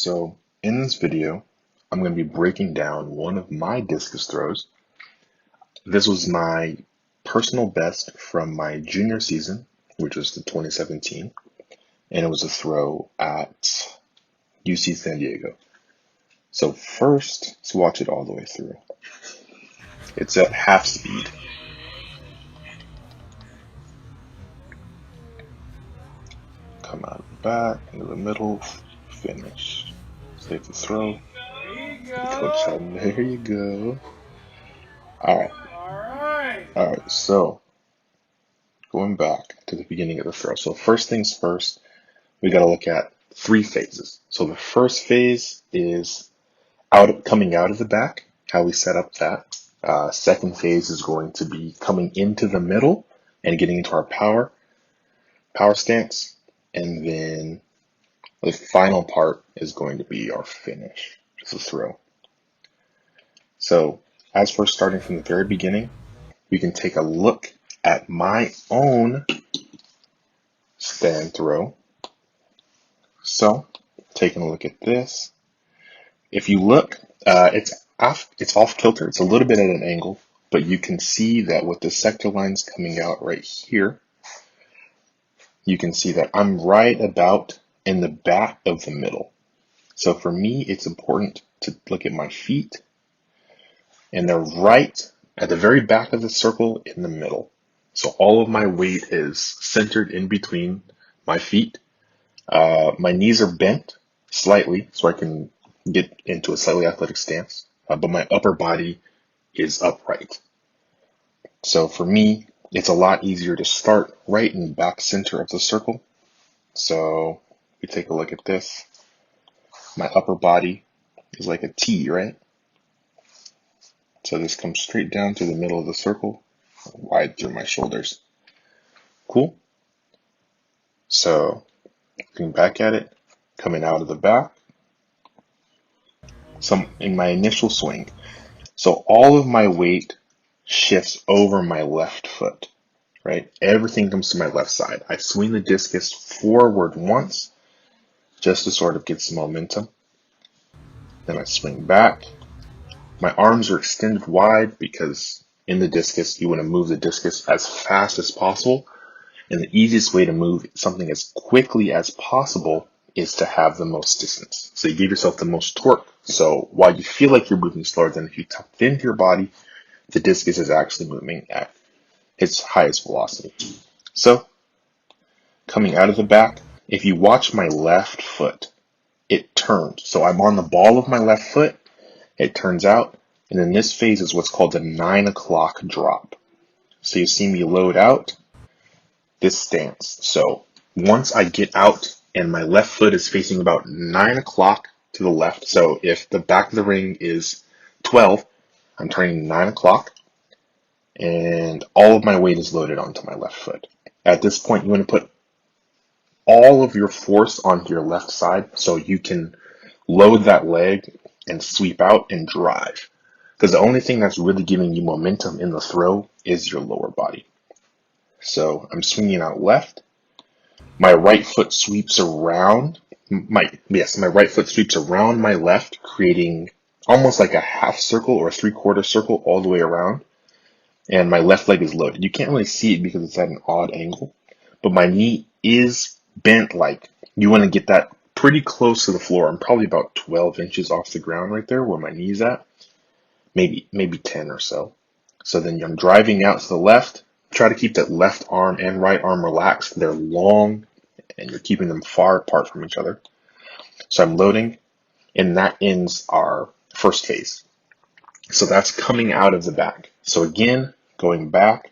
So in this video, I'm going to be breaking down one of my discus throws. This was my personal best from my junior season, which was the 2017, and it was a throw at UC San Diego. So first, let's watch it all the way through. It's at half speed. Come out of the back, into the middle, finish. Save the throw. Coach Sheldon, there you go. Alright, so going back to the beginning of the throw. So first things first, we got to look at three phases. So the first phase is coming out of the back, how we set up that. Second phase is going to be coming into the middle and getting into our power stance. And then the final part is going to be our finish, just a throw. So as we're starting from the very beginning, we can take a look at my own stand throw. So taking a look at this, if you look, it's off kilter. It's a little bit at an angle, but you can see that with the sector lines coming out right here, you can see that I'm right about in the back of the middle. So for me, it's important to look at my feet, and they're right at the very back of the circle in the middle. So all of my weight is centered in between my feet. My knees are bent slightly so I can get into a slightly athletic stance, but my upper body is upright. So for me, it's a lot easier to start right in the back center of the circle. So we take a look at this. My upper body is like a T, right? So this comes straight down to the middle of the circle, wide through my shoulders. Cool. So looking back at it, coming out of the back, in my initial swing. So all of my weight shifts over my left foot, right? Everything comes to my left side. I swing the discus forward once just to sort of get some momentum. Then I swing back. My arms are extended wide because in the discus, you want to move the discus as fast as possible. And the easiest way to move something as quickly as possible is to have the most distance. So you give yourself the most torque. So while you feel like you're moving slower than if you tuck it into your body, the discus is actually moving at its highest velocity. So coming out of the back, if you watch my left foot, it turns. So I'm on the ball of my left foot, it turns out, and then this phase is what's called the 9 o'clock drop. So you see me load out this stance. So once I get out and my left foot is facing about 9 o'clock to the left, so if the back of the ring is 12, I'm turning 9 o'clock, and all of my weight is loaded onto my left foot. At this point, you want to put all of your force onto your left side so you can load that leg and sweep out and drive. Because the only thing that's really giving you momentum in the throw is your lower body. So I'm swinging out left. My right foot sweeps around. My right foot sweeps around my left, creating almost like a half circle or a 3/4 circle all the way around. And my left leg is loaded. You can't really see it because it's at an odd angle, but my knee is bent. Like, you want to get that pretty close to the floor. I'm probably about 12 inches off the ground right there where my knee's at, maybe 10 or so. So then I'm driving out to the left. Try to keep that left arm and right arm relaxed. They're long and you're keeping them far apart from each other. So I'm loading, and that ends our first phase. So that's coming out of the back. So again, going back,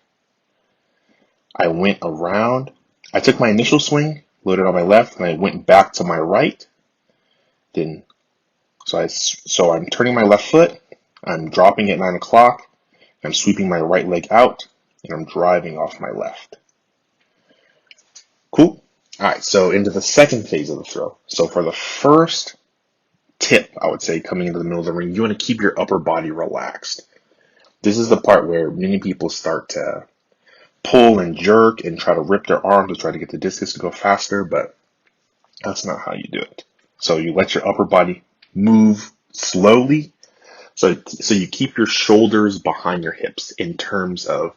I went around. I took my initial swing, loaded on my left, and I went back to my right. So I'm turning my left foot, I'm dropping at 9 o'clock, I'm sweeping my right leg out, and I'm driving off my left. Cool. All right, so into the second phase of the throw. So for the first tip, I would say, coming into the middle of the ring, you want to keep your upper body relaxed. This is the part where many people start to pull and jerk and try to rip their arms to try to get the discus to go faster, but that's not how you do it. So you let your upper body move slowly. So you keep your shoulders behind your hips in terms of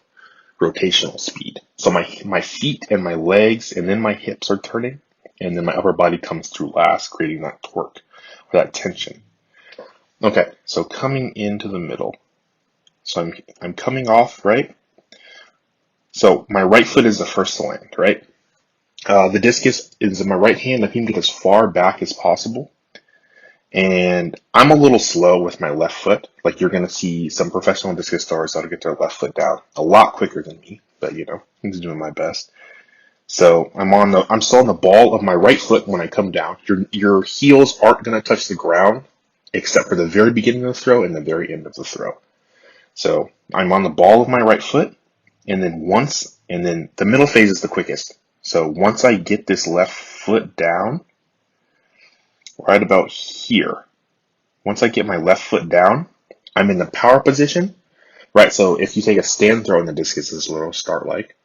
rotational speed. So my feet and my legs and then my hips are turning, and then my upper body comes through last, creating that torque or that tension. Okay, so coming into the middle. So I'm coming off, right? So my right foot is the first to land, right? The discus is in my right hand. I can get as far back as possible. And I'm a little slow with my left foot. Like you're going to see some professional discus stars that'll get their left foot down a lot quicker than me, but you know, I'm just doing my best. So I'm still on the ball of my right foot when I come down. Your heels aren't going to touch the ground except for the very beginning of the throw and the very end of the throw. So I'm on the ball of my right foot, and then the middle phase is the quickest. So once I get this left foot down, right about here, once I get my left foot down, I'm in the power position, right? So if you take a stand throw in the discus, this is what it'll start like.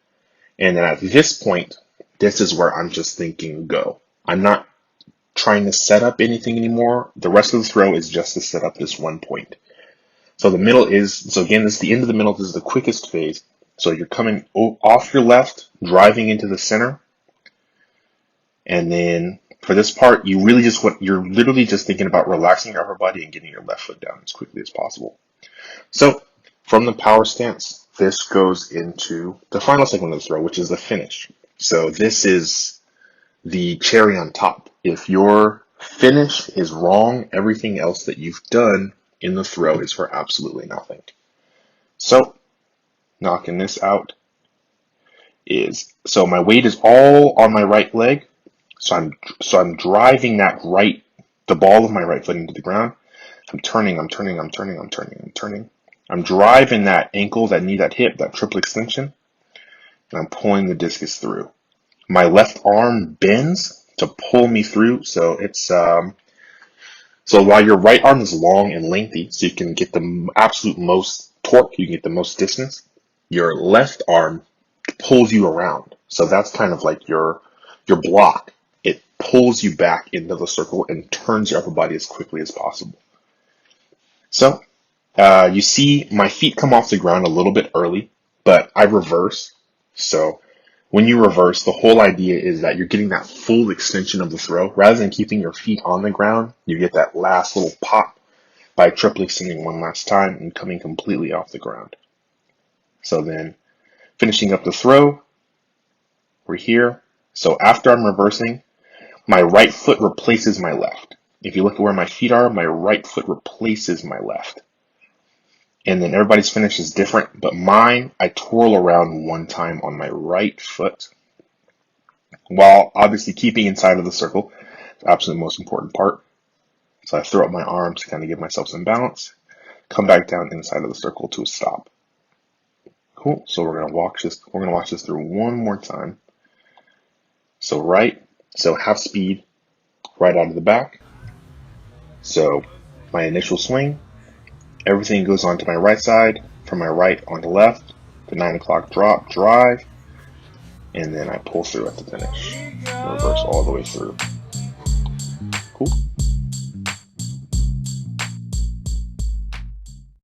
And then at this point, this is where I'm just thinking go. I'm not trying to set up anything anymore. The rest of the throw is just to set up this one point. So again, this is the end of the middle. This is the quickest phase. So you're coming off your left, driving into the center. And then for this part, you're literally just thinking about relaxing your upper body and getting your left foot down as quickly as possible. So from the power stance, this goes into the final segment of the throw, which is the finish. So this is the cherry on top. If your finish is wrong, everything else that you've done in the throw is for absolutely nothing. So knocking this out so my weight is all on my right leg. So I'm driving the ball of my right foot into the ground. I'm turning. I'm driving that ankle, that knee, that hip, that triple extension, and I'm pulling the discus through. My left arm bends to pull me through, so so while your right arm is long and lengthy, so you can get the absolute most torque, you can get the most distance, your left arm pulls you around. So that's kind of like your block. It pulls you back into the circle and turns your upper body as quickly as possible. So you see my feet come off the ground a little bit early, but I reverse. So when you reverse, the whole idea is that you're getting that full extension of the throw. Rather than keeping your feet on the ground, you get that last little pop by triple extending one last time and coming completely off the ground. So then finishing up the throw, we're here. So after I'm reversing, my right foot replaces my left. If you look at where my feet are, my right foot replaces my left. And then everybody's finish is different, but mine, I twirl around one time on my right foot, while obviously keeping inside of the circle. It's the absolute most important part. So I throw up my arms to kind of give myself some balance, come back down inside of the circle to a stop. Cool. So we're gonna watch this through one more time. So half speed, right out of the back. So my initial swing, everything goes onto my right side, from my right onto left, the 9 o'clock drop, drive, and then I pull through at the finish. Reverse all the way through.